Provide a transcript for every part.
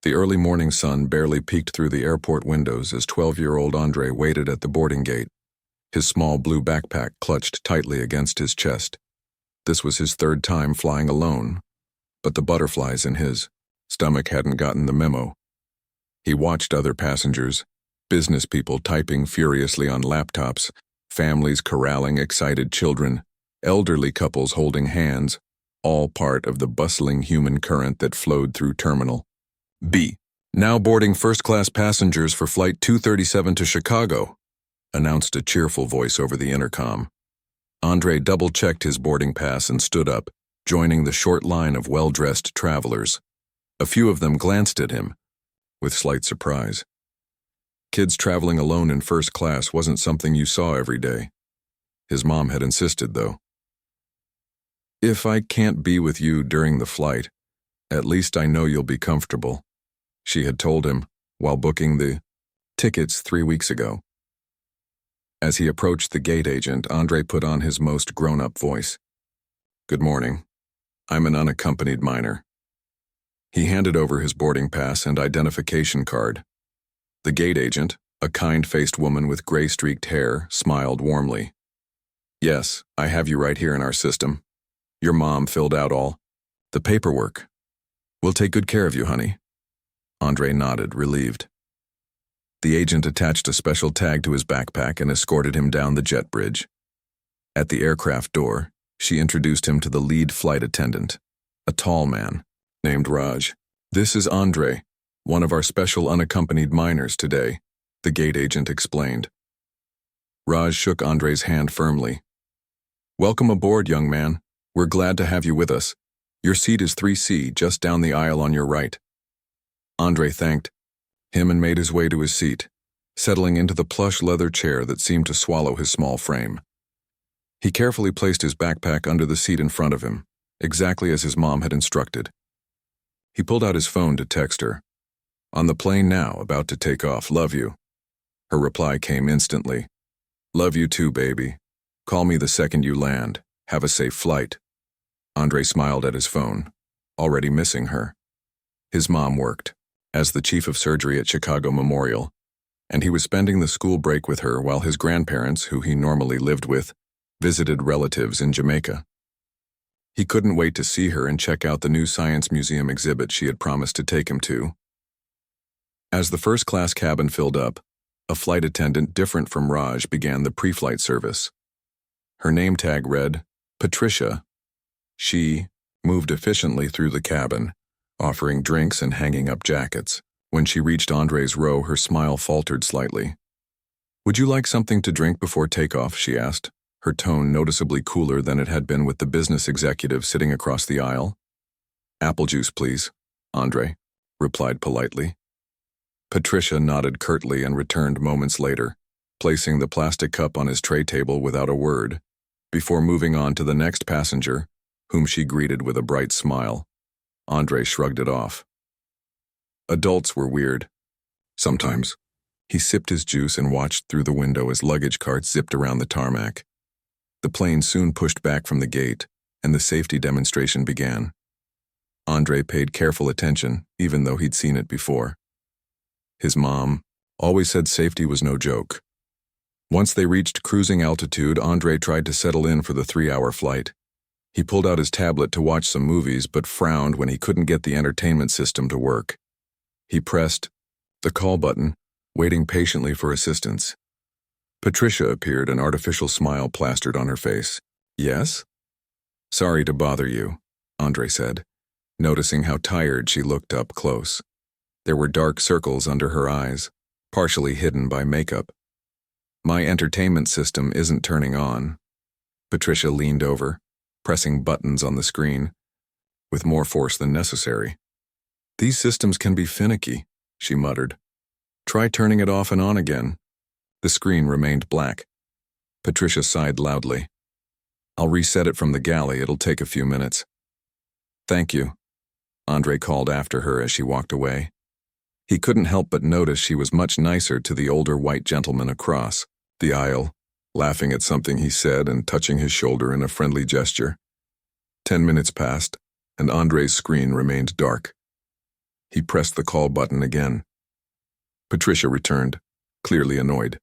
The early morning sun barely peeked through the airport windows as 12-year-old Andre waited at the boarding gate, his small blue backpack clutched tightly against his chest. This was his third time flying alone, but the butterflies in his stomach hadn't gotten the memo. He watched other passengers, business people typing furiously on laptops, families corralling excited children, elderly couples holding hands, all part of the bustling human current that flowed through Terminal B. "Now boarding first-class passengers for Flight 237 to Chicago," announced a cheerful voice over the intercom. Andre double-checked his boarding pass and stood up, joining the short line of well-dressed travelers. A few of them glanced at him, with slight surprise. Kids traveling alone in first class wasn't something you saw every day. His mom had insisted, though. "If I can't be with you during the flight, at least I know you'll be comfortable," she had told him while booking the tickets 3 weeks ago. As he approached the gate agent, Andre put on his most grown-up voice. "Good morning. I'm an unaccompanied minor." He handed over his boarding pass and identification card. The gate agent, a kind-faced woman with gray-streaked hair, smiled warmly. "Yes, I have you right here in our system. Your mom filled out all the paperwork. We'll take good care of you, honey." Andre nodded, relieved. The agent attached a special tag to his backpack and escorted him down the jet bridge. At the aircraft door, she introduced him to the lead flight attendant, a tall man named Raj. "This is Andre, one of our special unaccompanied minors today," the gate agent explained. Raj shook Andre's hand firmly. "Welcome aboard, young man. We're glad to have you with us. Your seat is 3C, just down the aisle on your right." Andre thanked him and made his way to his seat, settling into the plush leather chair that seemed to swallow his small frame. He carefully placed his backpack under the seat in front of him, exactly as his mom had instructed. He pulled out his phone to text her. "On the plane now, about to take off. Love you." Her reply came instantly. "Love you too, baby. Call me the second you land. Have a safe flight." Andre smiled at his phone, already missing her. His mom worked as the chief of surgery at Chicago Memorial, and he was spending the school break with her while his grandparents, who he normally lived with, visited relatives in Jamaica. He couldn't wait to see her and check out the new Science Museum exhibit she had promised to take him to. As the first-class cabin filled up, a flight attendant different from Raj began the pre-flight service. Her name tag read, Patricia. She moved efficiently through the cabin, offering drinks and hanging up jackets. When she reached Andre's row, her smile faltered slightly. "Would you like something to drink before takeoff?" she asked, her tone noticeably cooler than it had been with the business executive sitting across the aisle. "Apple juice, please," Andre replied politely. Patricia nodded curtly and returned moments later, placing the plastic cup on his tray table without a word, before moving on to the next passenger, whom she greeted with a bright smile. Andre shrugged it off. Adults were weird. Sometimes. He sipped his juice and watched through the window as luggage carts zipped around the tarmac. The plane soon pushed back from the gate, and the safety demonstration began. Andre paid careful attention, even though he'd seen it before. His mom always said safety was no joke. Once they reached cruising altitude, Andre tried to settle in for the 3-hour flight. He pulled out his tablet to watch some movies, but frowned when he couldn't get the entertainment system to work. He pressed the call button, waiting patiently for assistance. Patricia appeared, an artificial smile plastered on her face. "Yes?" "Sorry to bother you," Andre said, noticing how tired she looked up close. There were dark circles under her eyes, partially hidden by makeup. "My entertainment system isn't turning on." Patricia leaned over, pressing buttons on the screen, with more force than necessary. "These systems can be finicky," she muttered. "Try turning it off and on again." The screen remained black. Patricia sighed loudly. "I'll reset it from the galley. It'll take a few minutes." "Thank you," Andre called after her as she walked away. He couldn't help but notice she was much nicer to the older white gentleman across the aisle, laughing at something he said and touching his shoulder in a friendly gesture. 10 minutes passed, and Andre's screen remained dark. He pressed the call button again. Patricia returned, clearly annoyed.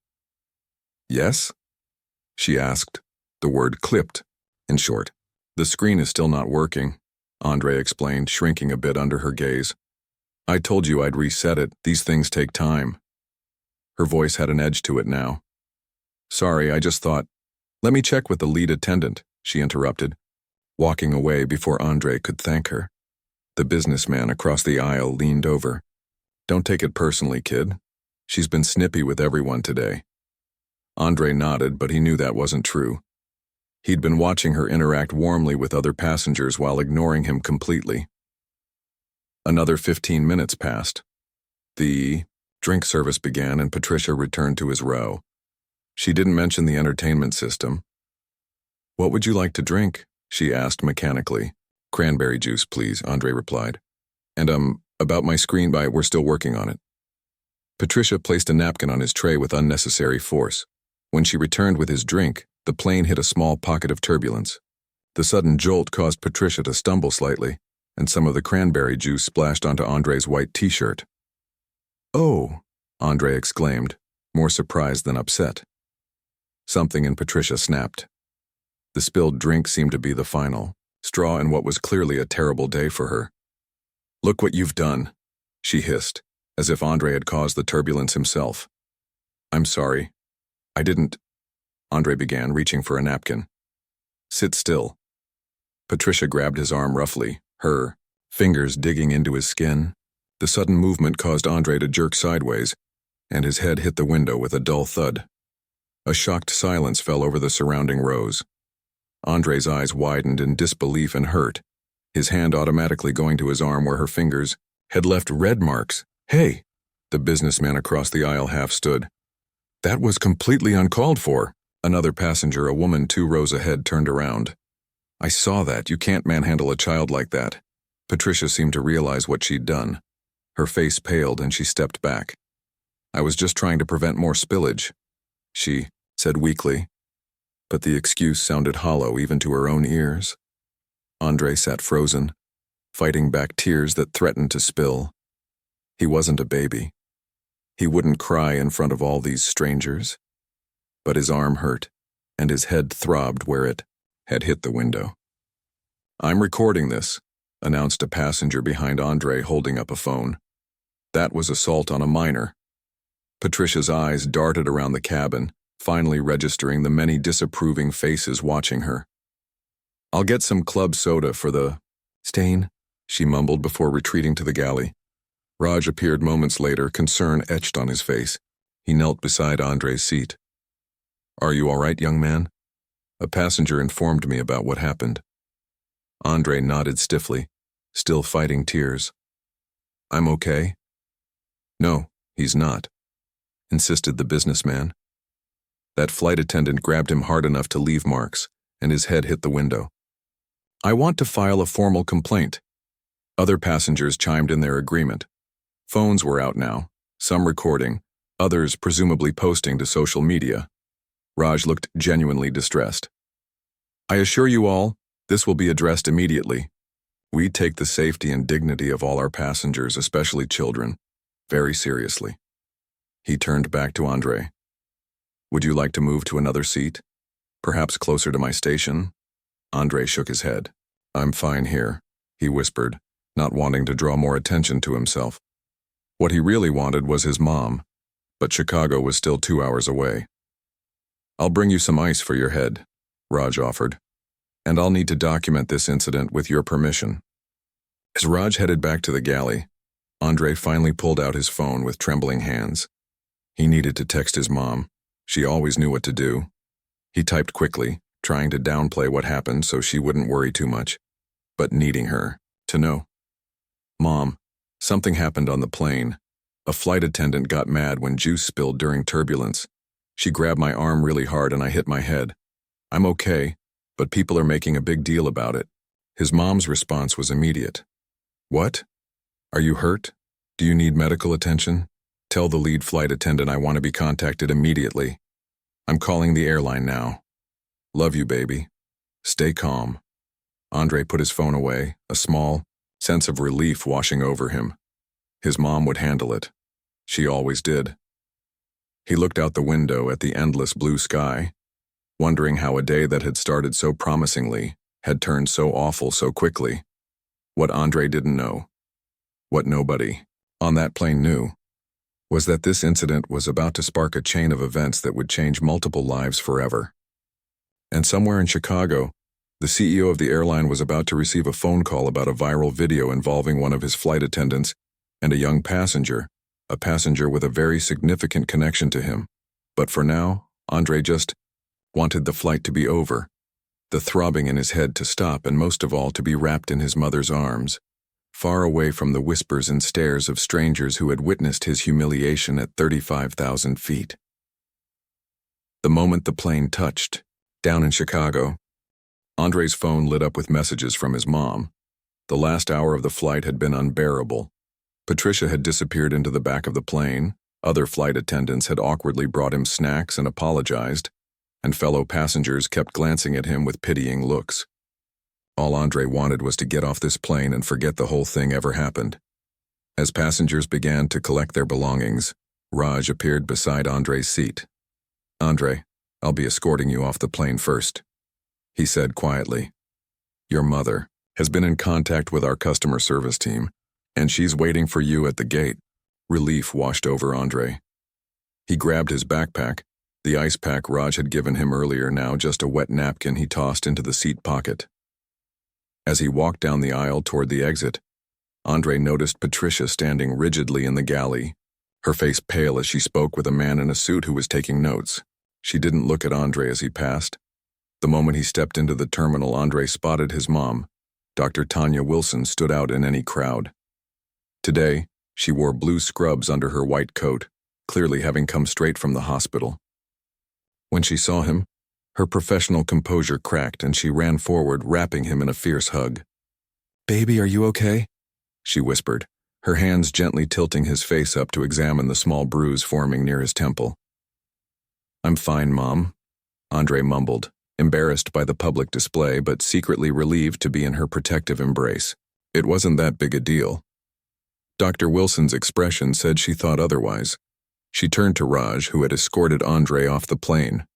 Yes? She asked, the word clipped, in short. The screen is still not working, Andre explained, shrinking a bit under her gaze. I told you I'd reset it. These things take time. Her voice had an edge to it now. Sorry, I just thought. Let me check with the lead attendant, she interrupted, walking away before Andre could thank her. The businessman across the aisle leaned over. Don't take it personally, kid. She's been snippy with everyone today. Andre nodded, but he knew that wasn't true. He'd been watching her interact warmly with other passengers while ignoring him completely. Another 15 minutes passed. The drink service began and Patricia returned to his row. She didn't mention the entertainment system. What would you like to drink? She asked mechanically. Cranberry juice, please, Andre replied. And, about my screen we're still working on it. Patricia placed a napkin on his tray with unnecessary force. When she returned with his drink, the plane hit a small pocket of turbulence. The sudden jolt caused Patricia to stumble slightly, and some of the cranberry juice splashed onto Andre's white t-shirt. Oh, Andre exclaimed, more surprised than upset. Something in Patricia snapped. The spilled drink seemed to be the final straw in what was clearly a terrible day for her. Look what you've done, she hissed, as if Andre had caused the turbulence himself. I'm sorry. I didn't. Andre began, reaching for a napkin. Sit still. Patricia grabbed his arm roughly, her fingers digging into his skin. The sudden movement caused Andre to jerk sideways, and his head hit the window with a dull thud. A shocked silence fell over the surrounding rows. Andre's eyes widened in disbelief and hurt, his hand automatically going to his arm where her fingers had left red marks. Hey! The businessman across the aisle half stood. That was completely uncalled for. Another passenger, a woman 2 rows ahead, turned around. I saw that. You can't manhandle a child like that. Patricia seemed to realize what she'd done. Her face paled and she stepped back. I was just trying to prevent more spillage, she said weakly. But the excuse sounded hollow even to her own ears. Andre sat frozen, fighting back tears that threatened to spill. He wasn't a baby. He wouldn't cry in front of all these strangers. But his arm hurt, and his head throbbed where it had hit the window. I'm recording this, announced a passenger behind Andre holding up a phone. That was assault on a minor. Patricia's eyes darted around the cabin, finally registering the many disapproving faces watching her. I'll get some club soda for the stain, she mumbled before retreating to the galley. Raj appeared moments later, concern etched on his face. He knelt beside Andre's seat. Are you all right, young man? A passenger informed me about what happened. Andre nodded stiffly, still fighting tears. I'm okay. No, he's not, insisted the businessman. That flight attendant grabbed him hard enough to leave marks, and his head hit the window. I want to file a formal complaint. Other passengers chimed in their agreement. Phones were out now, some recording, others presumably posting to social media. Raj looked genuinely distressed. I assure you all, this will be addressed immediately. We take the safety and dignity of all our passengers, especially children, very seriously. He turned back to Andre. Would you like to move to another seat? Perhaps closer to my station? Andre shook his head. I'm fine here, he whispered, not wanting to draw more attention to himself. What he really wanted was his mom, but Chicago was still 2 hours away. I'll bring you some ice for your head, Raj offered, and I'll need to document this incident with your permission. As Raj headed back to the galley, Andre finally pulled out his phone with trembling hands. He needed to text his mom. She always knew what to do. He typed quickly, trying to downplay what happened so she wouldn't worry too much, but needing her to know. Mom, something happened on the plane. A flight attendant got mad when juice spilled during turbulence. She grabbed my arm really hard and I hit my head. I'm okay, but people are making a big deal about it. His mom's response was immediate. What? Are you hurt? Do you need medical attention? Tell the lead flight attendant I want to be contacted immediately. I'm calling the airline now. Love you, baby. Stay calm. Andre put his phone away, a small sense of relief washing over him. His mom would handle it. She always did. He looked out the window at the endless blue sky, wondering how a day that had started so promisingly had turned so awful so quickly. What Andre didn't know, what nobody on that plane knew, was that this incident was about to spark a chain of events that would change multiple lives forever. And somewhere in Chicago, the CEO of the airline was about to receive a phone call about a viral video involving one of his flight attendants and a young passenger, a passenger with a very significant connection to him. But for now, Andre just wanted the flight to be over, the throbbing in his head to stop, and most of all to be wrapped in his mother's arms, far away from the whispers and stares of strangers who had witnessed his humiliation at 35,000 feet. The moment the plane touched, down in Chicago, Andre's phone lit up with messages from his mom. The last hour of the flight had been unbearable. Patricia had disappeared into the back of the plane, other flight attendants had awkwardly brought him snacks and apologized, and fellow passengers kept glancing at him with pitying looks. All Andre wanted was to get off this plane and forget the whole thing ever happened. As passengers began to collect their belongings, Raj appeared beside Andre's seat. "Andre, I'll be escorting you off the plane first," he said quietly. "Your mother has been in contact with our customer service team, and she's waiting for you at the gate." Relief washed over Andre. He grabbed his backpack, the ice pack Raj had given him earlier, now just a wet napkin he tossed into the seat pocket. As he walked down the aisle toward the exit, Andre noticed Patricia standing rigidly in the galley, her face pale as she spoke with a man in a suit who was taking notes. She didn't look at Andre as he passed. The moment he stepped into the terminal, Andre spotted his mom. Dr. Tanya Wilson stood out in any crowd. Today, she wore blue scrubs under her white coat, clearly having come straight from the hospital. When she saw him, her professional composure cracked and she ran forward, wrapping him in a fierce hug. "Baby, are you okay?" she whispered, her hands gently tilting his face up to examine the small bruise forming near his temple. "I'm fine, Mom," Andre mumbled, embarrassed by the public display but secretly relieved to be in her protective embrace. It wasn't that big a deal. Dr. Wilson's expression said she thought otherwise. She turned to Raj, who had escorted Andre off the plane.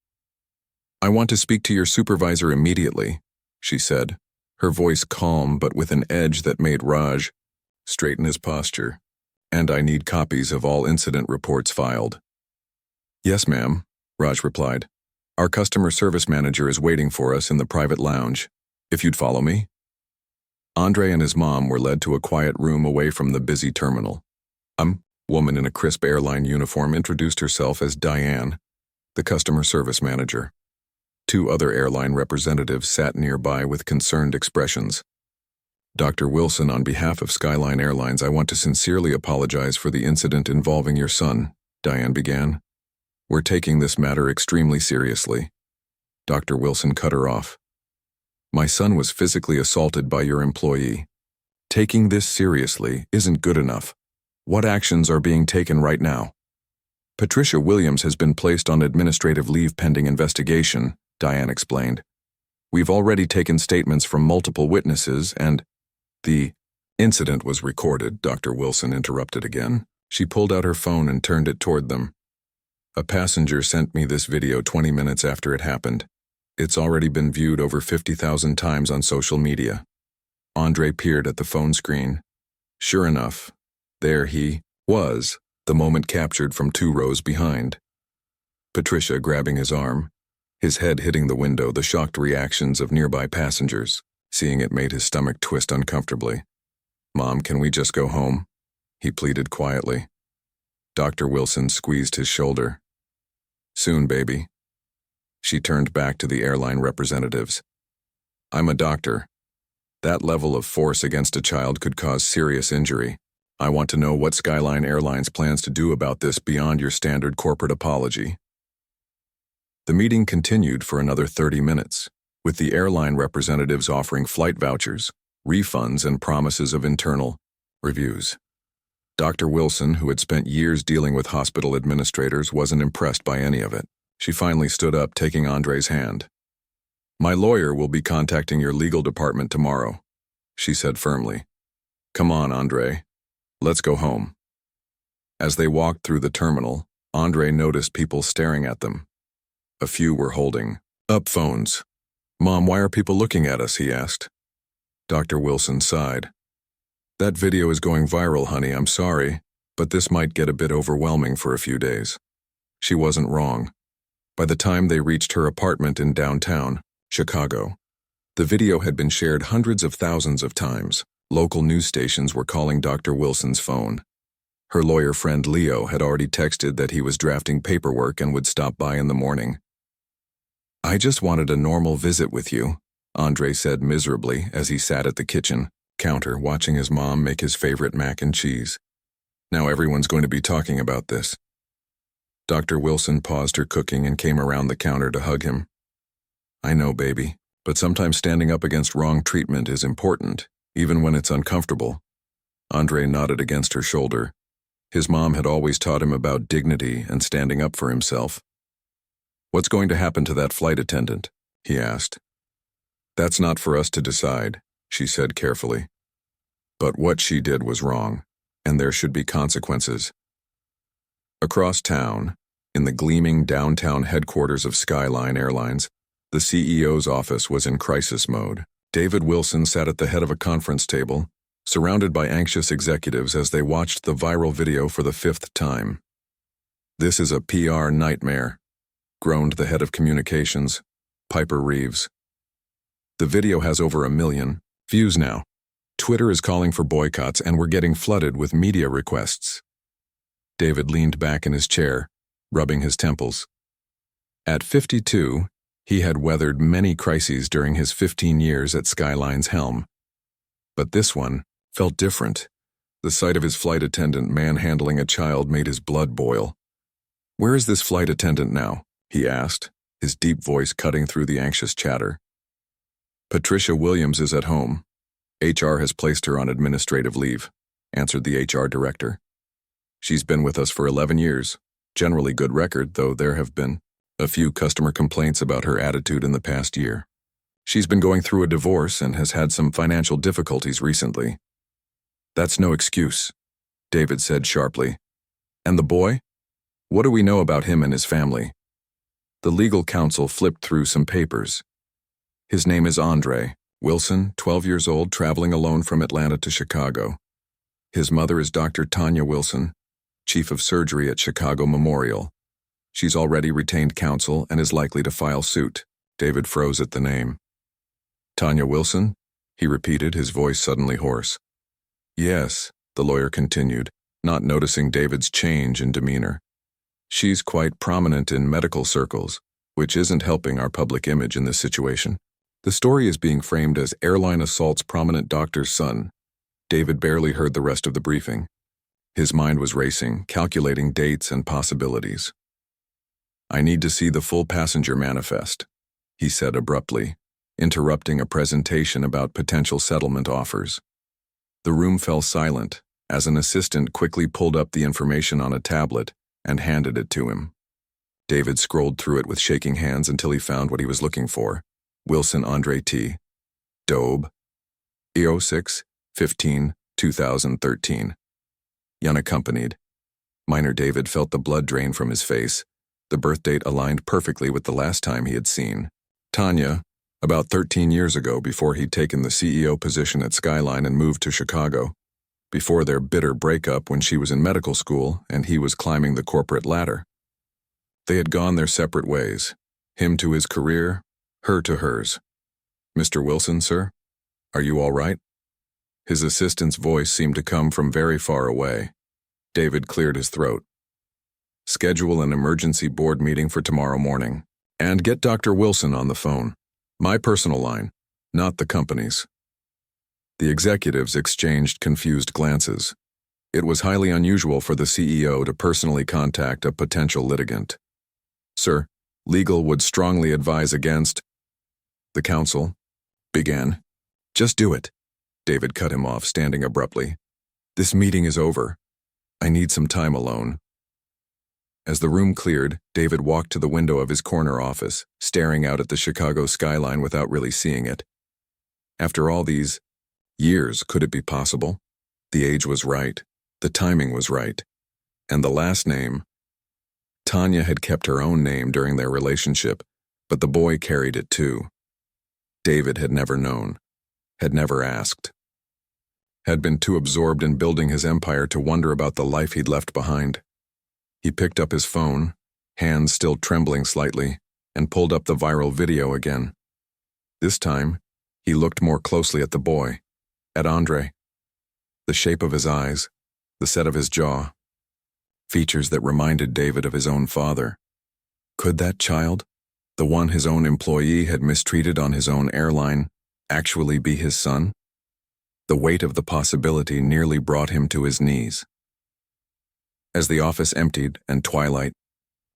"I want to speak to your supervisor immediately," she said, her voice calm but with an edge that made Raj straighten his posture. "And I need copies of all incident reports filed." "Yes, ma'am," Raj replied. "Our customer service manager is waiting for us in the private lounge. If you'd follow me." Andre and his mom were led to a quiet room away from the busy terminal. Woman in a crisp airline uniform introduced herself as Diane, the customer service manager. Two other airline representatives sat nearby with concerned expressions. "Dr. Wilson, on behalf of Skyline Airlines, I want to sincerely apologize for the incident involving your son," Diane began. "We're taking this matter extremely seriously." Dr. Wilson cut her off. "My son was physically assaulted by your employee. Taking this seriously isn't good enough. What actions are being taken right now?" "Patricia Williams has been placed on administrative leave pending investigation," Diane explained. "We've already taken statements from multiple witnesses and—" "The incident was recorded," Dr. Wilson interrupted again. She pulled out her phone and turned it toward them. "A passenger sent me this video 20 minutes after it happened. It's already been viewed over 50,000 times on social media." Andre peered at the phone screen. Sure enough, there he was, the moment captured from 2 rows behind. Patricia grabbing his arm, his head hitting the window, the shocked reactions of nearby passengers. Seeing it made his stomach twist uncomfortably. "Mom, can we just go home?" he pleaded quietly. Dr. Wilson squeezed his shoulder. "Soon, baby." She turned back to the airline representatives. "I'm a doctor. That level of force against a child could cause serious injury. I want to know what Skyline Airlines plans to do about this beyond your standard corporate apology." The meeting continued for another 30 minutes, with the airline representatives offering flight vouchers, refunds, and promises of internal reviews. Dr. Wilson, who had spent years dealing with hospital administrators, wasn't impressed by any of it. She finally stood up, taking Andre's hand. "My lawyer will be contacting your legal department tomorrow," she said firmly. "Come on, Andre. Let's go home. As they walked through the terminal, Andre noticed people staring at them. A few were holding up phones. "Mom, why are people looking at us?" he asked. Dr. Wilson sighed. "That video is going viral, honey, I'm sorry, but this might get a bit overwhelming for a few days." She wasn't wrong. By the time they reached her apartment in downtown Chicago, the video had been shared hundreds of thousands of times. Local news stations were calling Dr. Wilson's phone. Her lawyer friend Leo had already texted that he was drafting paperwork and would stop by in the morning. "I just wanted a normal visit with you," Andre said miserably as he sat at the kitchen counter watching his mom make his favorite mac and cheese. "Now everyone's going to be talking about this." Dr. Wilson paused her cooking and came around the counter to hug him. "I know, baby, but sometimes standing up against wrong treatment is important, even when it's uncomfortable." Andre nodded against her shoulder. His mom had always taught him about dignity and standing up for himself. "What's going to happen to that flight attendant?" he asked. "That's not for us to decide," she said carefully. "But what she did was wrong, and there should be consequences." Across town, in the gleaming downtown headquarters of Skyline Airlines, the CEO's office was in crisis mode. David Wilson sat at the head of a conference table, surrounded by anxious executives as they watched the viral video for the 5th time. "This is a PR nightmare," groaned the head of communications, Piper Reeves. "The video has over 1 million views now. Twitter is calling for boycotts and we're getting flooded with media requests." David leaned back in his chair, rubbing his temples. At 52, he had weathered many crises during his 15 years at Skyline's helm. But this one felt different. The sight of his flight attendant manhandling a child made his blood boil. "Where is this flight attendant now?" he asked, his deep voice cutting through the anxious chatter. "Patricia Williams is at home. HR has placed her on administrative leave," answered the HR director. "She's been with us for 11 years. Generally good record, though there have been a few customer complaints about her attitude in the past year. She's been going through a divorce and has had some financial difficulties recently." "That's no excuse," David said sharply. "And the boy? What do we know about him and his family?" The legal counsel flipped through some papers. "His name is Andre Wilson, 12 years old, traveling alone from Atlanta to Chicago. His mother is Dr. Tanya Wilson, chief of surgery at Chicago Memorial. She's already retained counsel and is likely to file suit." David froze at the name. "Tanya Wilson?" he repeated, his voice suddenly hoarse. "Yes," the lawyer continued, not noticing David's change in demeanor. "She's quite prominent in medical circles, which isn't helping our public image in this situation. The story is being framed as airline assaults prominent doctor's son." David barely heard the rest of the briefing. His mind was racing, calculating dates and possibilities. "I need to see the full passenger manifest," he said abruptly, interrupting a presentation about potential settlement offers. The room fell silent as an assistant quickly pulled up the information on a tablet and handed it to him. David scrolled through it with shaking hands until he found what he was looking for. Wilson Andre T. Dobe. EO 6/15/2013. Unaccompanied. Minor David felt the blood drain from his face. The birth date aligned perfectly with the last time he had seen Tanya, about 13 years ago, before he'd taken the CEO position at Skyline and moved to Chicago. Before their bitter breakup when she was in medical school and he was climbing the corporate ladder. They had gone their separate ways, him to his career, her to hers. "Mr. Wilson, sir? Are you all right?" His assistant's voice seemed to come from very far away. David cleared his throat. "Schedule an emergency board meeting for tomorrow morning. And get Dr. Wilson on the phone. My personal line, not the company's." The executives exchanged confused glances. It was highly unusual for the CEO to personally contact a potential litigant. "Sir, legal would strongly advise against..." The counsel began. "Just do it," David cut him off, standing abruptly. "This meeting is over. I need some time alone." As the room cleared, David walked to the window of his corner office, staring out at the Chicago skyline without really seeing it. After all these years, could it be possible? The age was right. The timing was right. And the last name. Tanya had kept her own name during their relationship, but the boy carried it too. David had never known, had never asked, had been too absorbed in building his empire to wonder about the life he'd left behind. He picked up his phone, hands still trembling slightly, and pulled up the viral video again. This time, he looked more closely at the boy, at Andre. The shape of his eyes, the set of his jaw, features that reminded David of his own father. Could that child, the one his own employee had mistreated on his own airline, actually be his son? The weight of the possibility nearly brought him to his knees. As the office emptied and twilight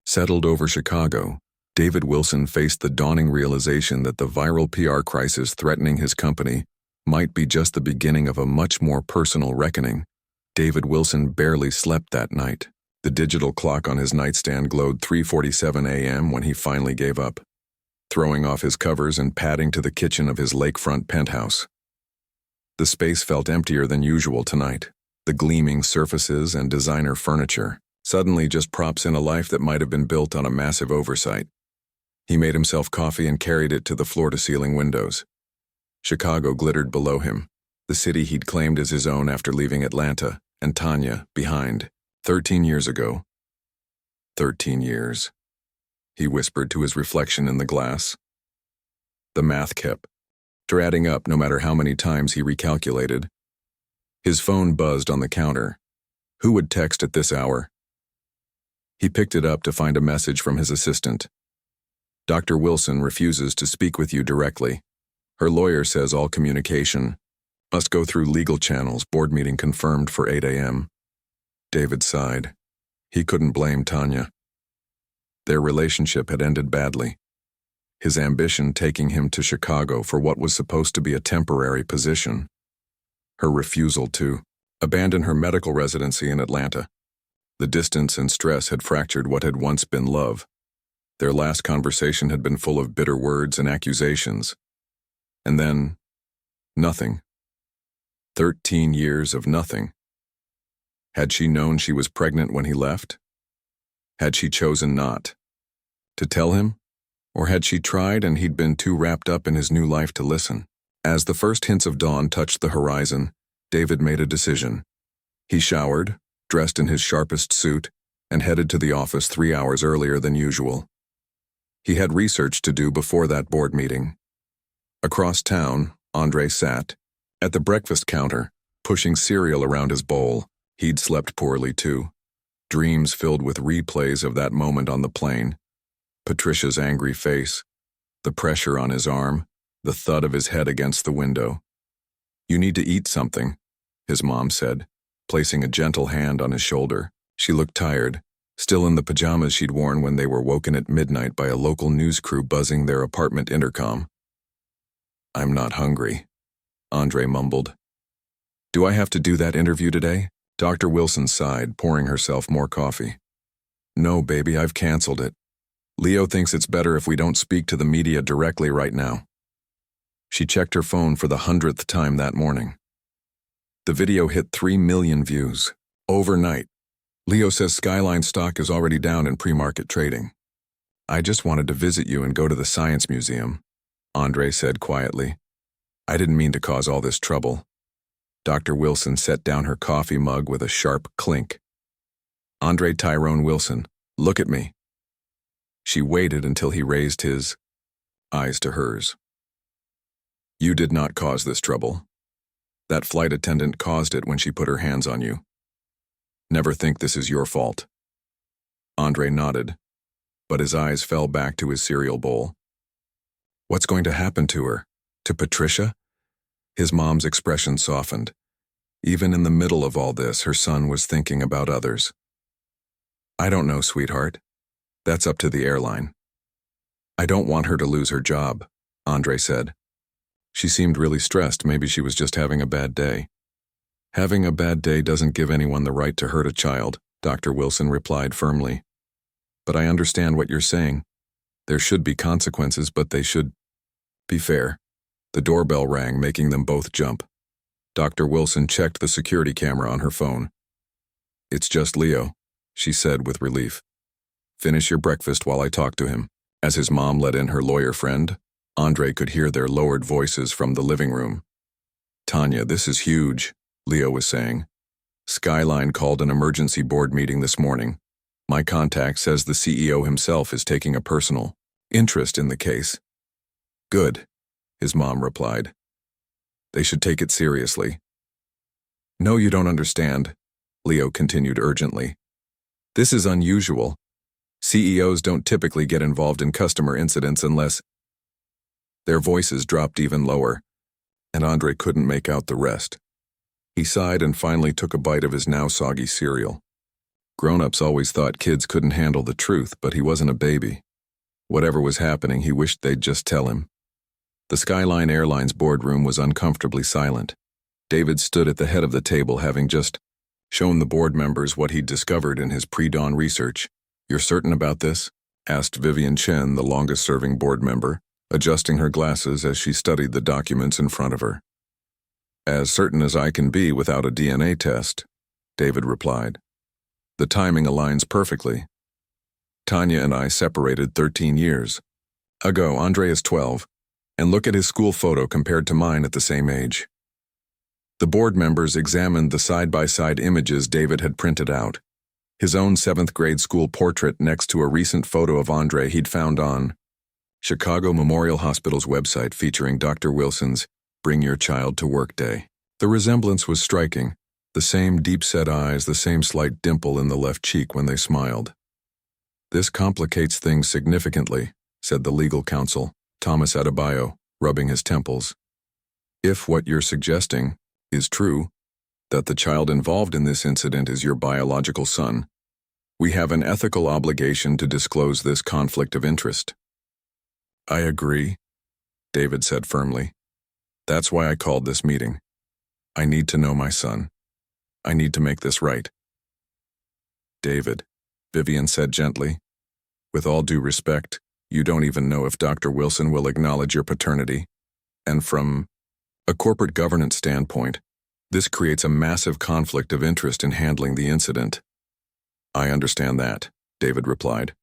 settled over Chicago, David Wilson faced the dawning realization that the viral PR crisis threatening his company might be just the beginning of a much more personal reckoning. David Wilson barely slept that night. The digital clock on his nightstand glowed 3:47 a.m. when he finally gave up, throwing off his covers and padding to the kitchen of his lakefront penthouse. The space felt emptier than usual tonight. The gleaming surfaces and designer furniture, suddenly just props in a life that might have been built on a massive oversight. He made himself coffee and carried it to the floor-to-ceiling windows. Chicago glittered below him, the city he'd claimed as his own after leaving Atlanta, and Tanya behind. 13 years ago. 13 years. He whispered to his reflection in the glass. The math kept adding up no matter how many times he recalculated. His phone buzzed on the counter. Who would text at this hour? He picked it up to find a message from his assistant. Dr. Wilson refuses to speak with you directly. Her lawyer says all communication must go through legal channels. Board meeting confirmed for 8 a.m. David sighed. He couldn't blame Tanya. Their relationship had ended badly. His ambition taking him to Chicago for what was supposed to be a temporary position. Her refusal to abandon her medical residency in Atlanta. The distance and stress had fractured what had once been love. Their last conversation had been full of bitter words and accusations. And then, nothing. 13 years of nothing. Had she known she was pregnant when he left? Had she chosen not to tell him? Or had she tried and he'd been too wrapped up in his new life to listen? As the first hints of dawn touched the horizon, David made a decision. He showered, dressed in his sharpest suit, and headed to the office 3 hours earlier than usual. He had research to do before that board meeting. Across town, Andre sat at the breakfast counter, pushing cereal around his bowl. He'd slept poorly too. Dreams filled with replays of that moment on the plane. Patricia's angry face, the pressure on his arm, the thud of his head against the window. You need to eat something, his mom said, placing a gentle hand on his shoulder. She looked tired, still in the pajamas she'd worn when they were woken at midnight by a local news crew buzzing their apartment intercom. I'm not hungry, Andre mumbled. Do I have to do that interview today? Dr. Wilson sighed, pouring herself more coffee. No, baby, I've canceled it. Leo thinks it's better if we don't speak to the media directly right now. She checked her phone for the 100th time that morning. The video hit 3 million views. Overnight. Leo says Skyline stock is already down in pre-market trading. I just wanted to visit you and go to the Science Museum, Andre said quietly. I didn't mean to cause all this trouble. Dr. Wilson set down her coffee mug with a sharp clink. Andre Tyrone Wilson, look at me. She waited until he raised his eyes to hers. You did not cause this trouble. That flight attendant caused it when she put her hands on you. Never think this is your fault. Andre nodded, but his eyes fell back to his cereal bowl. What's going to happen to her? To Patricia? His mom's expression softened. Even in the middle of all this, her son was thinking about others. I don't know, sweetheart. That's up to the airline. I don't want her to lose her job, Andre said. She seemed really stressed. Maybe she was just having a bad day. Having a bad day doesn't give anyone the right to hurt a child, Dr. Wilson replied firmly. But I understand what you're saying. There should be consequences, but they should be fair. The doorbell rang, making them both jump. Dr. Wilson checked the security camera on her phone. It's just Leo, she said with relief. Finish your breakfast while I talk to him. As his mom let in her lawyer friend, Andre could hear their lowered voices from the living room. Tanya, this is huge, Leo was saying. Skyline called an emergency board meeting this morning. My contact says the CEO himself is taking a personal interest in the case. Good, his mom replied. They should take it seriously. No, you don't understand, Leo continued urgently. This is unusual. CEOs don't typically get involved in customer incidents unless… Their voices dropped even lower, and Andre couldn't make out the rest. He sighed and finally took a bite of his now soggy cereal. Grown-ups always thought kids couldn't handle the truth, but he wasn't a baby. Whatever was happening, he wished they'd just tell him. The Skyline Airlines boardroom was uncomfortably silent. David stood at the head of the table, having just shown the board members what he'd discovered in his pre-dawn research. You're certain about this? Asked Vivian Chen, the longest-serving board member, adjusting her glasses as she studied the documents in front of her. As certain as I can be without a DNA test, David replied. The timing aligns perfectly. Tanya and I separated 13 years ago. Andre is 12, and look at his school photo compared to mine at the same age. The board members examined the side-by-side images David had printed out. His own 7th-grade school portrait next to a recent photo of Andre he'd found on Chicago Memorial Hospital's website featuring Dr. Wilson's Bring Your Child to Work Day. The resemblance was striking. The same deep-set eyes, the same slight dimple in the left cheek when they smiled. This complicates things significantly, said the legal counsel, Thomas Adebayo, rubbing his temples. If what you're suggesting is true, that the child involved in this incident is your biological son, we have an ethical obligation to disclose this conflict of interest. I agree, David said firmly. That's why I called this meeting. I need to know my son. I need to make this right. David, Vivian said gently, with all due respect, you don't even know if Dr. Wilson will acknowledge your paternity. And from a corporate governance standpoint, this creates a massive conflict of interest in handling the incident. I understand that, David replied,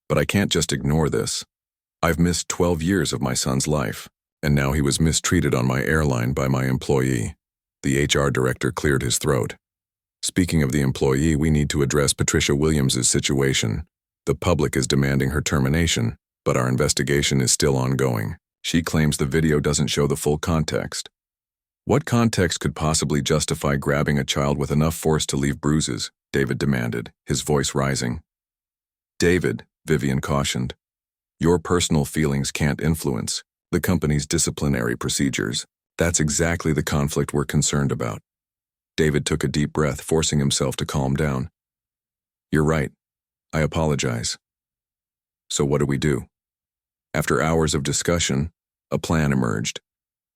but I can't just ignore this. I've missed 12 years of my son's life, and now he was mistreated on my airline by my employee. The HR director cleared his throat. Speaking of the employee, we need to address Patricia Williams' situation. The public is demanding her termination, but our investigation is still ongoing. She claims the video doesn't show the full context. What context could possibly justify grabbing a child with enough force to leave bruises? David demanded, his voice rising. David, Vivian cautioned, your personal feelings can't influence the company's disciplinary procedures. That's exactly the conflict we're concerned about. David took a deep breath, forcing himself to calm down. You're right. I apologize. So what do we do? After hours of discussion, a plan emerged.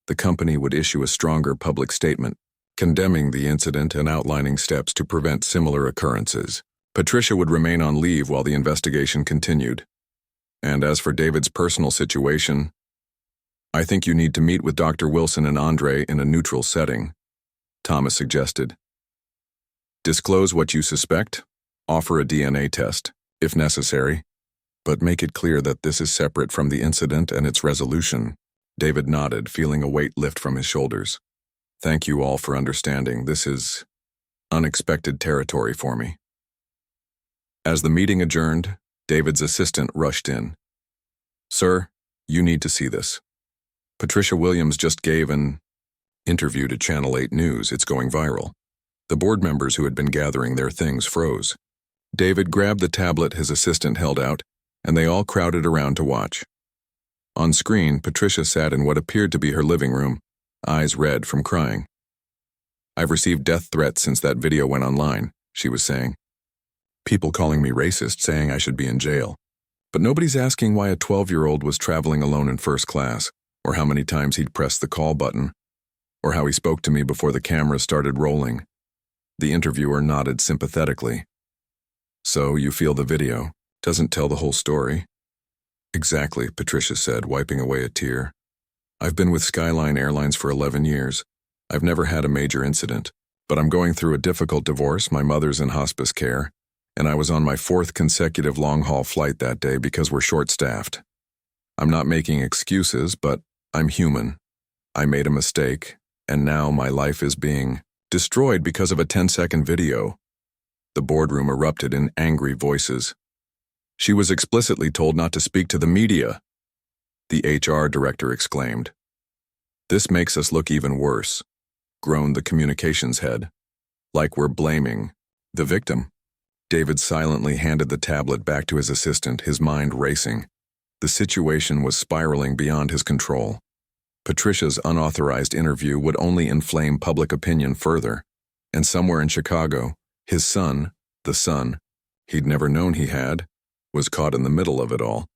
The company would issue a stronger public statement, condemning the incident and outlining steps to prevent similar occurrences. Patricia would remain on leave while the investigation continued. And as for David's personal situation, I think you need to meet with Dr. Wilson and Andre in a neutral setting, Thomas suggested. Disclose what you suspect, offer a DNA test, if necessary, but make it clear that this is separate from the incident and its resolution. David nodded, feeling a weight lift from his shoulders. Thank you all for understanding. This is unexpected territory for me. As the meeting adjourned, David's assistant rushed in. Sir, you need to see this. Patricia Williams just gave an interview to Channel 8 News. It's going viral. The board members who had been gathering their things froze. David grabbed the tablet his assistant held out, and they all crowded around to watch. On screen, Patricia sat in what appeared to be her living room, eyes red from crying. I've received death threats since that video went online, she was saying. People calling me racist, saying I should be in jail. But nobody's asking why a 12-year-old was traveling alone in first class, or how many times he'd pressed the call button, or how he spoke to me before the camera started rolling. The interviewer nodded sympathetically. So, you feel the video doesn't tell the whole story? Exactly, Patricia said, wiping away a tear. I've been with Skyline Airlines for 11 years. I've never had a major incident, But I'm going through a difficult divorce, my mother's in hospice care, and I was on my 4th consecutive long-haul flight that day because we're short-staffed. I'm not making excuses, but I'm human. I made a mistake, and now my life is being destroyed because of a 10-second video. The boardroom erupted in angry voices. She was explicitly told not to speak to the media, the HR director exclaimed. This makes us look even worse, groaned the communications head. Like we're blaming the victim. David silently handed the tablet back to his assistant, his mind racing. The situation was spiraling beyond his control. Patricia's unauthorized interview would only inflame public opinion further, and somewhere in Chicago, his son, the son he'd never known he had, was caught in the middle of it all.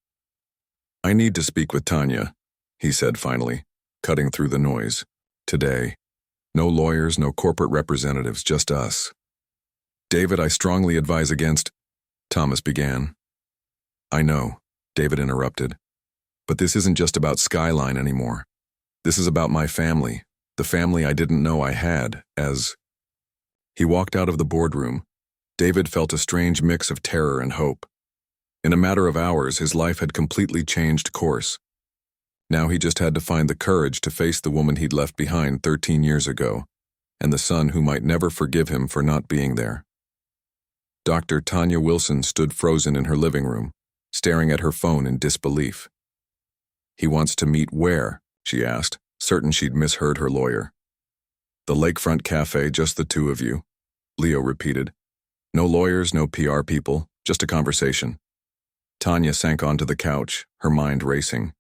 I need to speak with Tanya, he said finally, cutting through the noise. Today. No lawyers, no corporate representatives, just us. David, I strongly advise against, Thomas began. I know, David interrupted. But this isn't just about Skyline anymore. This is about my family, the family I didn't know I had, as... He walked out of the boardroom. David felt a strange mix of terror and hope. In a matter of hours, his life had completely changed course. Now he just had to find the courage to face the woman he'd left behind 13 years ago, and the son who might never forgive him for not being there. Dr. Tanya Wilson stood frozen in her living room, staring at her phone in disbelief. He wants to meet where? She asked, certain she'd misheard her lawyer. The lakefront cafe, just the two of you, Leo repeated. No lawyers, no PR people, just a conversation. Tanya sank onto the couch, her mind racing.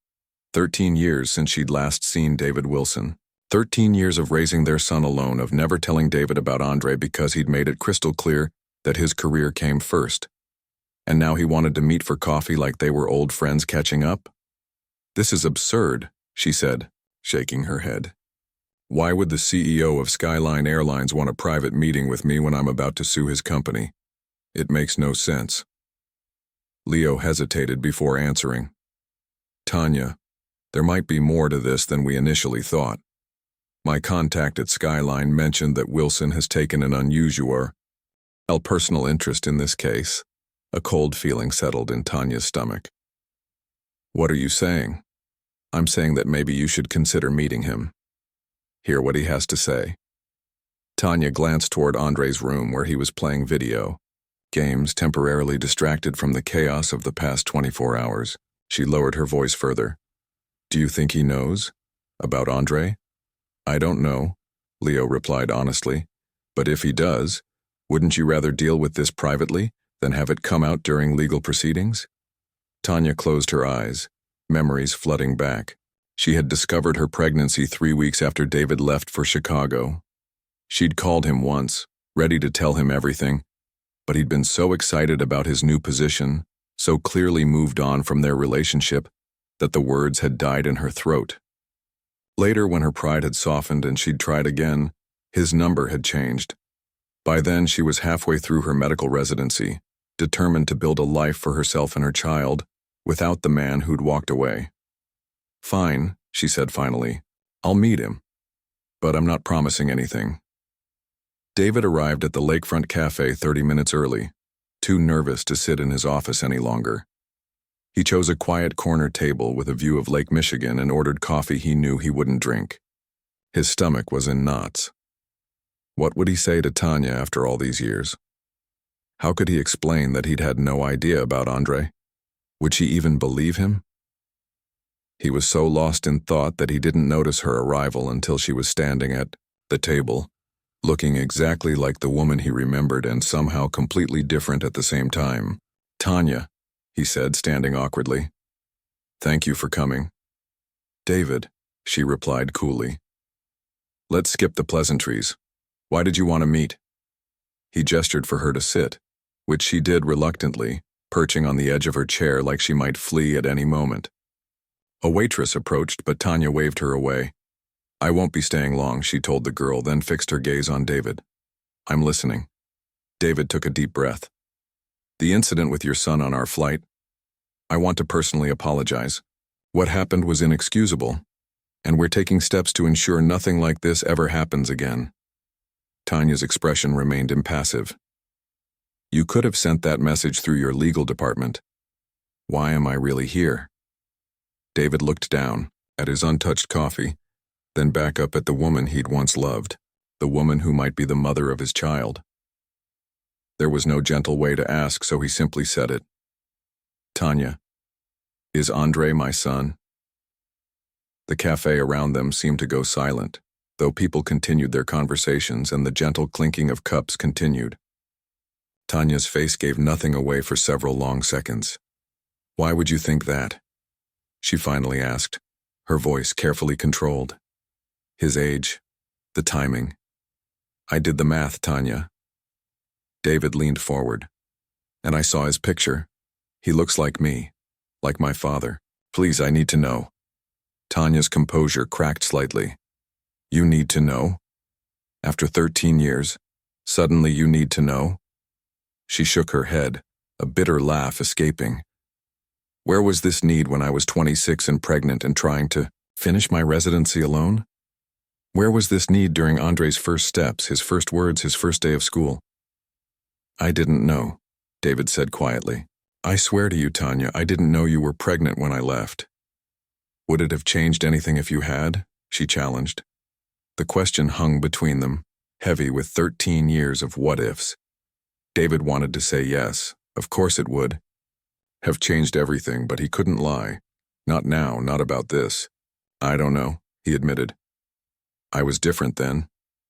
13 years since she'd last seen David Wilson. 13 years of raising their son alone, of never telling David about Andre because he'd made it crystal clear that his career came first. And now he wanted to meet for coffee like they were old friends catching up? This is absurd, she said, shaking her head. Why would the CEO of Skyline Airlines want a private meeting with me when I'm about to sue his company? It makes no sense. Leo hesitated before answering. Tanya, there might be more to this than we initially thought. My contact at Skyline mentioned that Wilson has taken an unusual, personal interest in this case. A cold feeling settled in Tanya's stomach. What are you saying? I'm saying that maybe you should consider meeting him. Hear what he has to say. Tanya glanced toward Andre's room where he was playing video games, temporarily distracted from the chaos of the past 24 hours. She lowered her voice further. Do you think he knows? About Andre? I don't know, Leo replied honestly. But if he does, wouldn't you rather deal with this privately than have it come out during legal proceedings? Tanya closed her eyes, memories flooding back. She had discovered her pregnancy 3 weeks after David left for Chicago. She'd called him once, ready to tell him everything, but he'd been so excited about his new position, so clearly moved on from their relationship, that the words had died in her throat. Later, when her pride had softened and she'd tried again, his number had changed. By then, she was halfway through her medical residency, determined to build a life for herself and her child, without the man who'd walked away. Fine, she said finally. I'll meet him. But I'm not promising anything. David arrived at the lakefront cafe 30 minutes early, too nervous to sit in his office any longer. He chose a quiet corner table with a view of Lake Michigan and ordered coffee he knew he wouldn't drink. His stomach was in knots. What would he say to Tanya after all these years? How could he explain that he'd had no idea about Andre? Would she even believe him? He was so lost in thought that he didn't notice her arrival until she was standing at the table, looking exactly like the woman he remembered and somehow completely different at the same time. Tanya, he said, standing awkwardly. Thank you for coming. David, she replied coolly. Let's skip the pleasantries. Why did you want to meet? He gestured for her to sit, which she did reluctantly, perching on the edge of her chair like she might flee at any moment. A waitress approached, but Tanya waved her away. I won't be staying long, she told the girl, then fixed her gaze on David. I'm listening. David took a deep breath. The incident with your son on our flight. I want to personally apologize. What happened was inexcusable, and we're taking steps to ensure nothing like this ever happens again. Tanya's expression remained impassive. You could have sent that message through your legal department. Why am I really here? David looked down at his untouched coffee, then back up at the woman he'd once loved, the woman who might be the mother of his child. There was no gentle way to ask, so he simply said it. Tanya, is Andre my son? The cafe around them seemed to go silent, though people continued their conversations and the gentle clinking of cups continued. Tanya's face gave nothing away for several long seconds. Why would you think that? She finally asked, her voice carefully controlled. His age, the timing. I did the math, Tanya. David leaned forward, and I saw his picture. He looks like me, like my father. Please, I need to know. Tanya's composure cracked slightly. You need to know? After 13 years, suddenly you need to know? She shook her head, a bitter laugh escaping. Where was this need when I was 26 and pregnant and trying to finish my residency alone? Where was this need during Andre's first steps, his first words, his first day of school? I didn't know, David said quietly. I swear to you, Tanya, I didn't know you were pregnant when I left. Would it have changed anything if you had? She challenged. The question hung between them, heavy with 13 years of what-ifs. David wanted to say yes, of course it would. Have changed everything, but he couldn't lie. Not now, not about this. I don't know, he admitted. I was different then,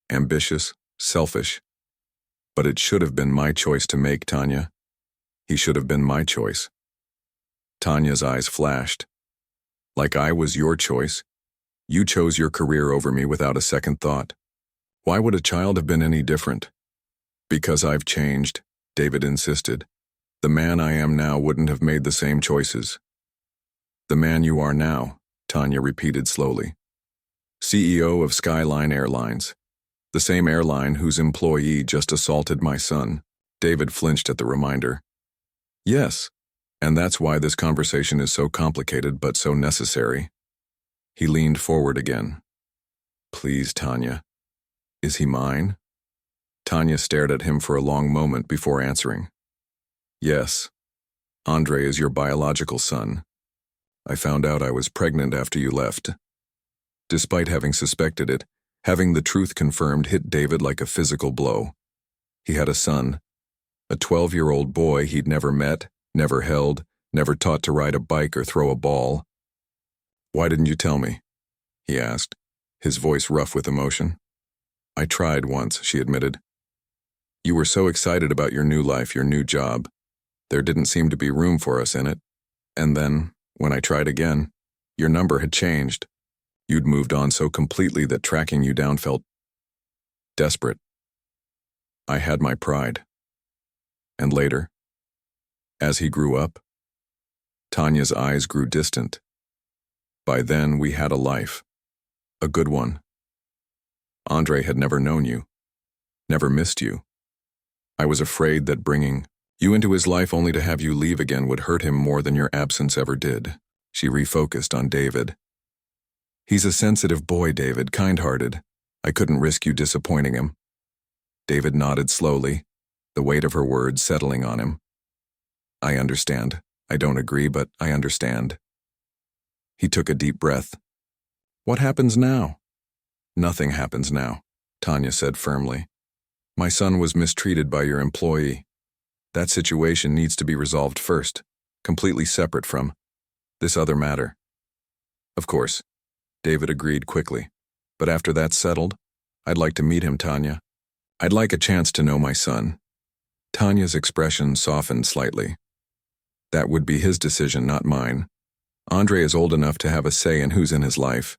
ambitious, selfish. But it should have been my choice to make, Tanya. He should have been my choice. Tanya's eyes flashed. Like I was your choice. You chose your career over me without a second thought. Why would a child have been any different? Because I've changed, David insisted. The man I am now wouldn't have made the same choices. The man you are now, Tanya repeated slowly. CEO of Skyline Airlines. The same airline whose employee just assaulted my son. David flinched at the reminder. Yes, and that's why this conversation is so complicated but so necessary. He leaned forward again. Please, Tanya. Is he mine? Tanya stared at him for a long moment before answering. Yes, Andre is your biological son. I found out I was pregnant after you left. Despite having suspected it, having the truth confirmed hit David like a physical blow. He had a son, a 12-year-old boy he'd never met, never held, never taught to ride a bike or throw a ball. Why didn't you tell me? He asked, his voice rough with emotion. I tried once, she admitted. You were so excited about your new life, your new job. There didn't seem to be room for us in it. And then, when I tried again, your number had changed. You'd moved on so completely that tracking you down felt desperate. I had my pride. And later, as he grew up, Tanya's eyes grew distant. By then, we had a life. A good one. Andre had never known you, never missed you. I was afraid that bringing you into his life only to have you leave again would hurt him more than your absence ever did. She refocused on David. He's a sensitive boy, David, kind-hearted. I couldn't risk you disappointing him. David nodded slowly, the weight of her words settling on him. I understand. I don't agree, but I understand. He took a deep breath. What happens now? Nothing happens now, Tanya said firmly. My son was mistreated by your employee. That situation needs to be resolved first, completely separate from this other matter. Of course, David agreed quickly. But after that's settled, I'd like to meet him, Tanya. I'd like a chance to know my son. Tanya's expression softened slightly. That would be his decision, not mine. Andre is old enough to have a say in who's in his life.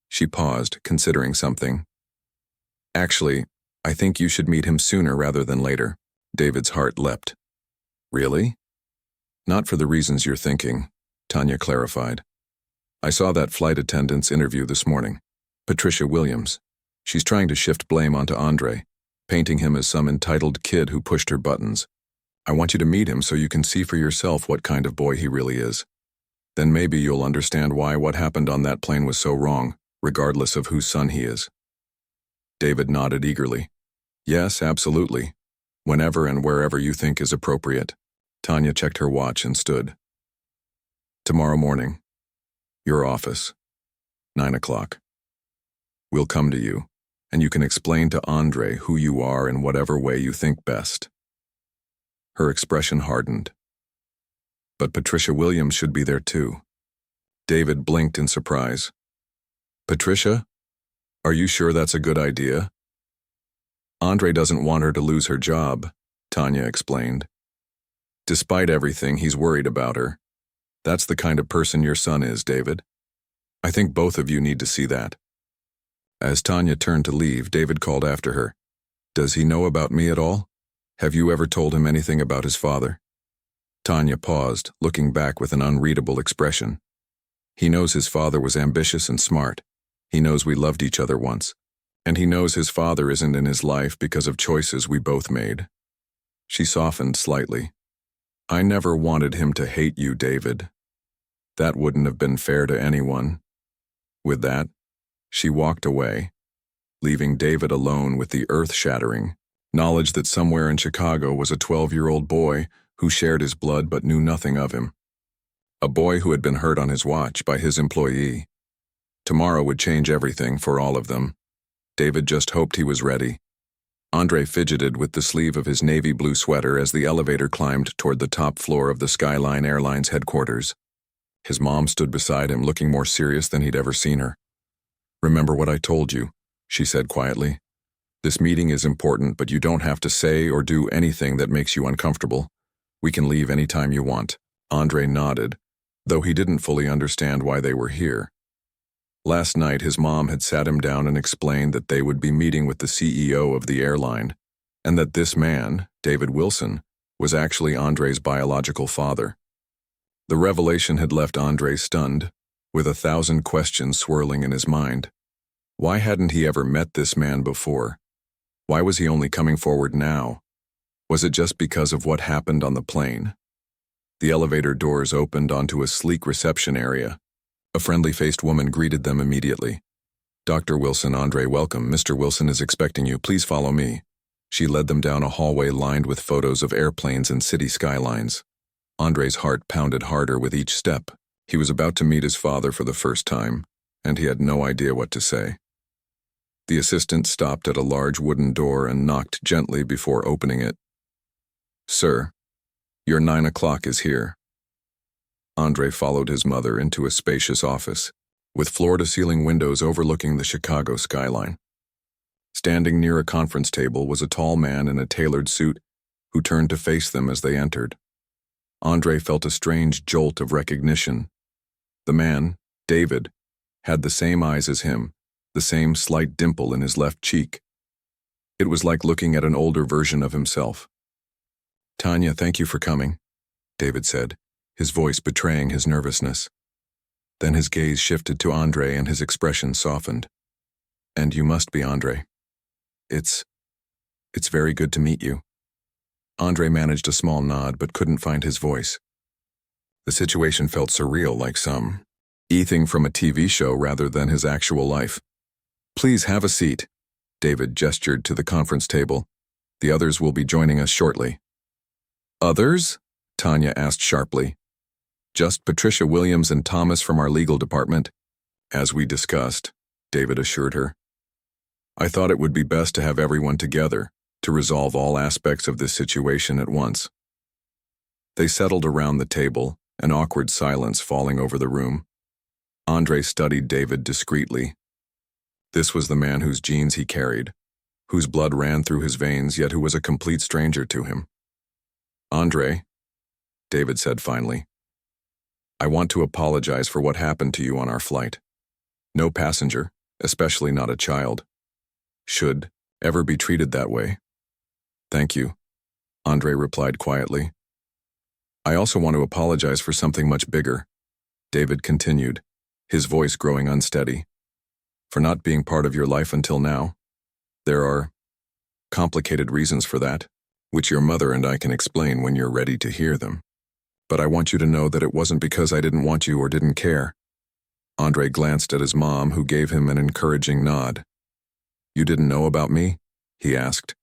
She paused, considering something. Actually, I think you should meet him sooner rather than later. David's heart leapt. Really? Not for the reasons you're thinking, Tanya clarified. I saw that flight attendant's interview this morning. Patricia Williams. She's trying to shift blame onto Andre, painting him as some entitled kid who pushed her buttons. I want you to meet him so you can see for yourself what kind of boy he really is. Then maybe you'll understand why what happened on that plane was so wrong, regardless of whose son he is. David nodded eagerly. Yes, absolutely. Whenever and wherever you think is appropriate. Tanya checked her watch and stood. Tomorrow morning. Your office. 9 o'clock. We'll come to you, and you can explain to Andre who you are in whatever way you think best. Her expression hardened. But Patricia Williams should be there too. David blinked in surprise. Patricia? Are you sure that's a good idea? Andre doesn't want her to lose her job, Tanya explained. Despite everything, he's worried about her. That's the kind of person your son is, David. I think both of you need to see that. As Tanya turned to leave, David called after her. Does he know about me at all? Have you ever told him anything about his father? Tanya paused, looking back with an unreadable expression. He knows his father was ambitious and smart. He knows we loved each other once. And he knows his father isn't in his life because of choices we both made. She softened slightly. I never wanted him to hate you, David. That wouldn't have been fair to anyone. With that, she walked away, leaving David alone with the earth-shattering knowledge that somewhere in Chicago was a 12-year-old boy who shared his blood but knew nothing of him. A boy who had been hurt on his watch by his employee. Tomorrow would change everything for all of them. David just hoped he was ready. Andre fidgeted with the sleeve of his navy blue sweater as the elevator climbed toward the top floor of the Skyline Airlines headquarters. His mom stood beside him, looking more serious than he'd ever seen her. Remember what I told you, she said quietly. This meeting is important, but you don't have to say or do anything that makes you uncomfortable. We can leave any time you want. Andre nodded, though he didn't fully understand why they were here. Last night, his mom had sat him down and explained that they would be meeting with the CEO of the airline, and that this man, David Wilson, was actually Andre's biological father. The revelation had left Andre stunned, with 1,000 questions swirling in his mind. Why hadn't he ever met this man before? Why was he only coming forward now? Was it just because of what happened on the plane? The elevator doors opened onto a sleek reception area. A friendly-faced woman greeted them immediately. Dr. Wilson, Andre, welcome. Mr. Wilson is expecting you. Please follow me. She led them down a hallway lined with photos of airplanes and city skylines. Andre's heart pounded harder with each step. He was about to meet his father for the first time, and he had no idea what to say. The assistant stopped at a large wooden door and knocked gently before opening it. Sir, your 9 o'clock is here. Andre followed his mother into a spacious office, with floor-to-ceiling windows overlooking the Chicago skyline. Standing near a conference table was a tall man in a tailored suit who turned to face them as they entered. Andre felt a strange jolt of recognition. The man, David, had the same eyes as him, the same slight dimple in his left cheek. It was like looking at an older version of himself. Tanya, thank you for coming, David said, his voice betraying his nervousness. Then his gaze shifted to Andre and his expression softened. And you must be Andre. It's very good to meet you. Andre managed a small nod but couldn't find his voice. The situation felt surreal, like some thing from a TV show rather than his actual life. Please have a seat, David gestured to the conference table. The others will be joining us shortly. Others? Tanya asked sharply. Just Patricia Williams and Thomas from our legal department. As we discussed, David assured her. I thought it would be best to have everyone together, to resolve all aspects of this situation at once. They settled around the table, an awkward silence falling over the room. Andre studied David discreetly. This was the man whose genes he carried, whose blood ran through his veins, yet who was a complete stranger to him. Andre, David said finally, I want to apologize for what happened to you on our flight. No passenger, especially not a child, should ever be treated that way. Thank you, Andre replied quietly. I also want to apologize for something much bigger, David continued, his voice growing unsteady. For not being part of your life until now. There are complicated reasons for that, which your mother and I can explain when you're ready to hear them. But I want you to know that it wasn't because I didn't want you or didn't care. Andre glanced at his mom, who gave him an encouraging nod. You didn't know about me? He asked,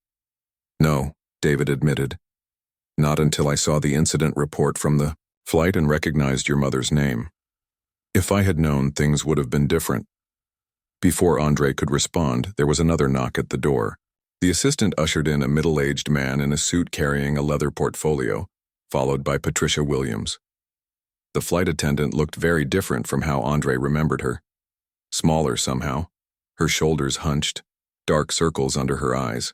No, David admitted. Not until I saw the incident report from the flight and recognized your mother's name. If I had known, things would have been different. Before Andre could respond, there was another knock at the door. The assistant ushered in a middle-aged man in a suit carrying a leather portfolio, followed by Patricia Williams. The flight attendant looked very different from how Andre remembered her. Smaller somehow, her shoulders hunched, dark circles under her eyes.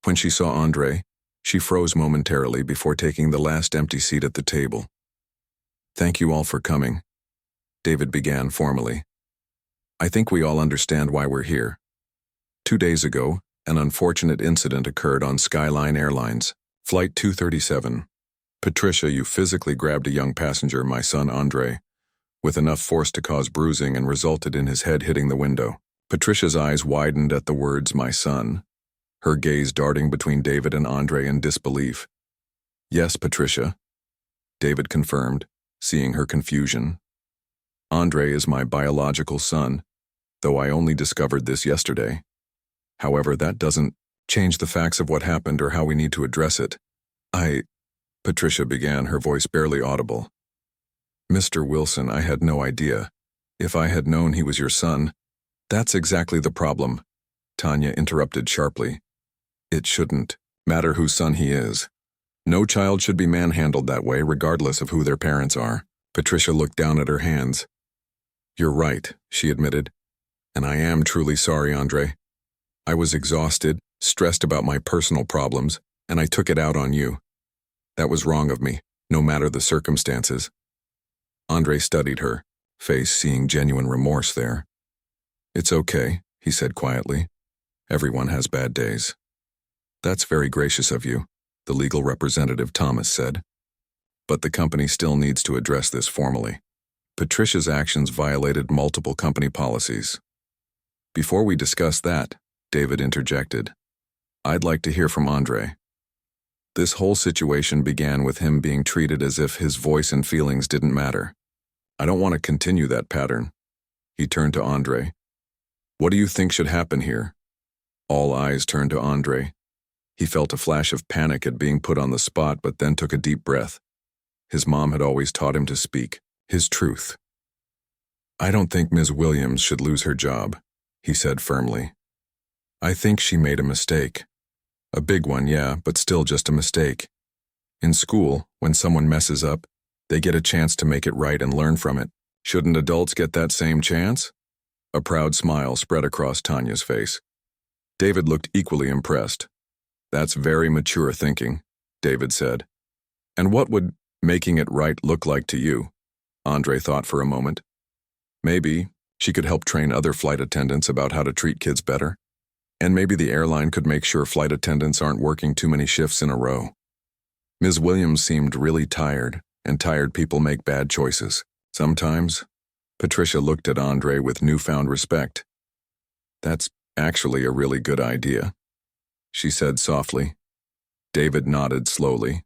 When she saw Andre, she froze momentarily before taking the last empty seat at the table. "Thank you all for coming," David began formally. "I think we all understand why we're here. 2 days ago, an unfortunate incident occurred on Skyline Airlines, Flight 237. Patricia, you physically grabbed a young passenger, my son Andre, with enough force to cause bruising and resulted in his head hitting the window." Patricia's eyes widened at the words, "my son," her gaze darting between David and Andre in disbelief. "Yes, Patricia," David confirmed, seeing her confusion. "Andre is my biological son, though I only discovered this yesterday. However, that doesn't change the facts of what happened or how we need to address it. Patricia began, her voice barely audible. "Mr. Wilson, I had no idea. If I had known he was your son—" "That's exactly the problem," Tanya interrupted sharply. "It shouldn't matter whose son he is. No child should be manhandled that way, regardless of who their parents are." Patricia looked down at her hands. "You're right," she admitted. "And I am truly sorry, Andre. I was exhausted, stressed about my personal problems, and I took it out on you. That was wrong of me, no matter the circumstances." Andre studied her, face seeing genuine remorse there. "It's okay," he said quietly. "Everyone has bad days." "That's very gracious of you," the legal representative Thomas said. "But the company still needs to address this formally. Patricia's actions violated multiple company policies." "Before we discuss that," David interjected, "I'd like to hear from Andre. This whole situation began with him being treated as if his voice and feelings didn't matter. I don't want to continue that pattern." He turned to Andre. "What do you think should happen here?" All eyes turned to Andre. He felt a flash of panic at being put on the spot, but then took a deep breath. His mom had always taught him to speak his truth. "I don't think Ms. Williams should lose her job," he said firmly. "I think she made a mistake. A big one, yeah, but still just a mistake. In school, when someone messes up, they get a chance to make it right and learn from it. Shouldn't adults get that same chance?" A proud smile spread across Tanya's face. David looked equally impressed. "That's very mature thinking," David said. "And what would making it right look like to you?" Andre thought for a moment. "Maybe she could help train other flight attendants about how to treat kids better. And maybe the airline could make sure flight attendants aren't working too many shifts in a row." Ms. Williams seemed really tired, and tired people make bad choices. Sometimes. Patricia looked at Andre with newfound respect. "That's actually a really good idea," she said softly. David nodded slowly.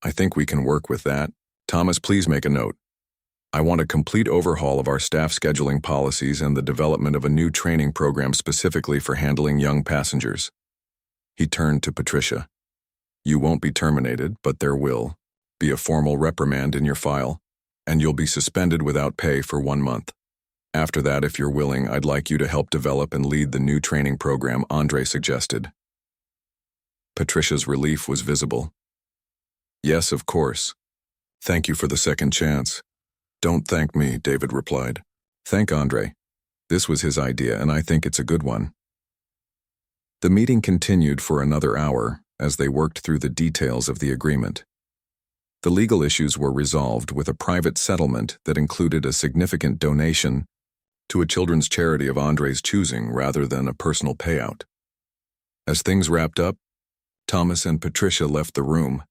"I think we can work with that. Thomas, please make a note. I want a complete overhaul of our staff scheduling policies and the development of a new training program specifically for handling young passengers." He turned to Patricia. "You won't be terminated, but there will be a formal reprimand in your file, and you'll be suspended without pay for 1 month. After that, if you're willing, I'd like you to help develop and lead the new training program," Andre suggested. Patricia's relief was visible. "Yes, of course. Thank you for the second chance." "Don't thank me," David replied. "Thank Andre. This was his idea, and I think it's a good one." The meeting continued for another hour as they worked through the details of the agreement. The legal issues were resolved with a private settlement that included a significant donation to a children's charity of Andre's choosing rather than a personal payout. As things wrapped up, Thomas and Patricia left the room,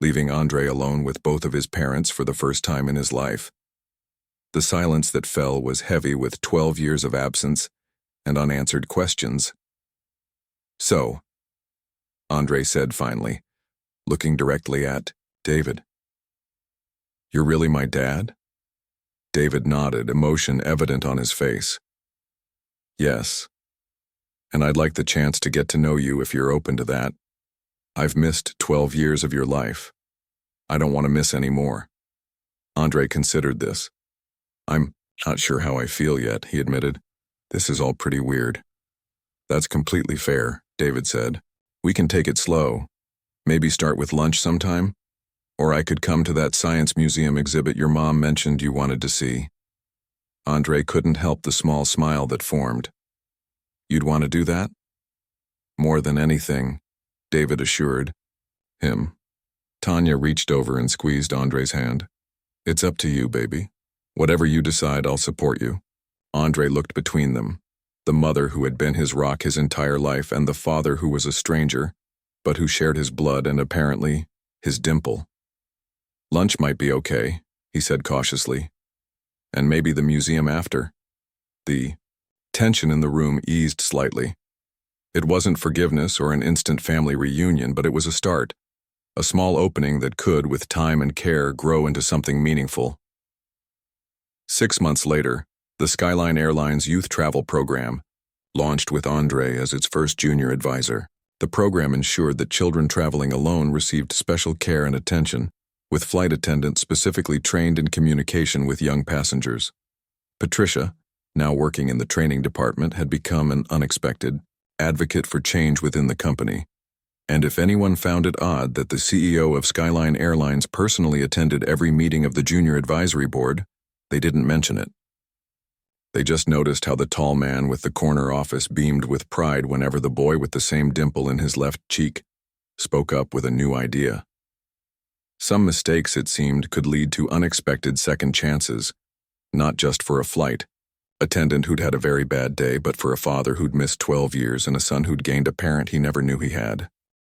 leaving Andre alone with both of his parents for the first time in his life. The silence that fell was heavy with 12 years of absence and unanswered questions. "So," Andre said finally, looking directly at David. "You're really my dad?" David nodded, emotion evident on his face. "Yes. and I'd like the chance to get to know you if you're open to that. I've missed 12 years of your life. I don't want to miss any more." Andre considered this. "I'm not sure how I feel yet," he admitted. "This is all pretty weird." "That's completely fair," David said. "We can take it slow. Maybe start with lunch sometime? Or I could come to that science museum exhibit your mom mentioned you wanted to see." Andre couldn't help the small smile that formed. "You'd want to do that?" "More than anything," David assured him. Tanya reached over and squeezed Andre's hand. "It's up to you, baby. Whatever you decide, I'll support you." Andre looked between them, the mother who had been his rock his entire life and the father who was a stranger, but who shared his blood and apparently his dimple. "Lunch might be okay," he said cautiously. "And maybe the museum after." The tension in the room eased slightly. It wasn't forgiveness or an instant family reunion, but it was a start, a small opening that could, with time and care, grow into something meaningful. 6 months later, the Skyline Airlines Youth Travel Program launched with Andre as its first junior advisor. The program ensured that children traveling alone received special care and attention, with flight attendants specifically trained in communication with young passengers. Patricia, now working in the training department, had become an unexpected advocate for change within the company. And if anyone found it odd that the CEO of Skyline Airlines personally attended every meeting of the Junior Advisory Board, they didn't mention it. They just noticed how the tall man with the corner office beamed with pride whenever the boy with the same dimple in his left cheek spoke up with a new idea. Some mistakes, it seemed, could lead to unexpected second chances, not just for a flight attendant who'd had a very bad day, but for a father who'd missed 12 years and a son who'd gained a parent he never knew he had.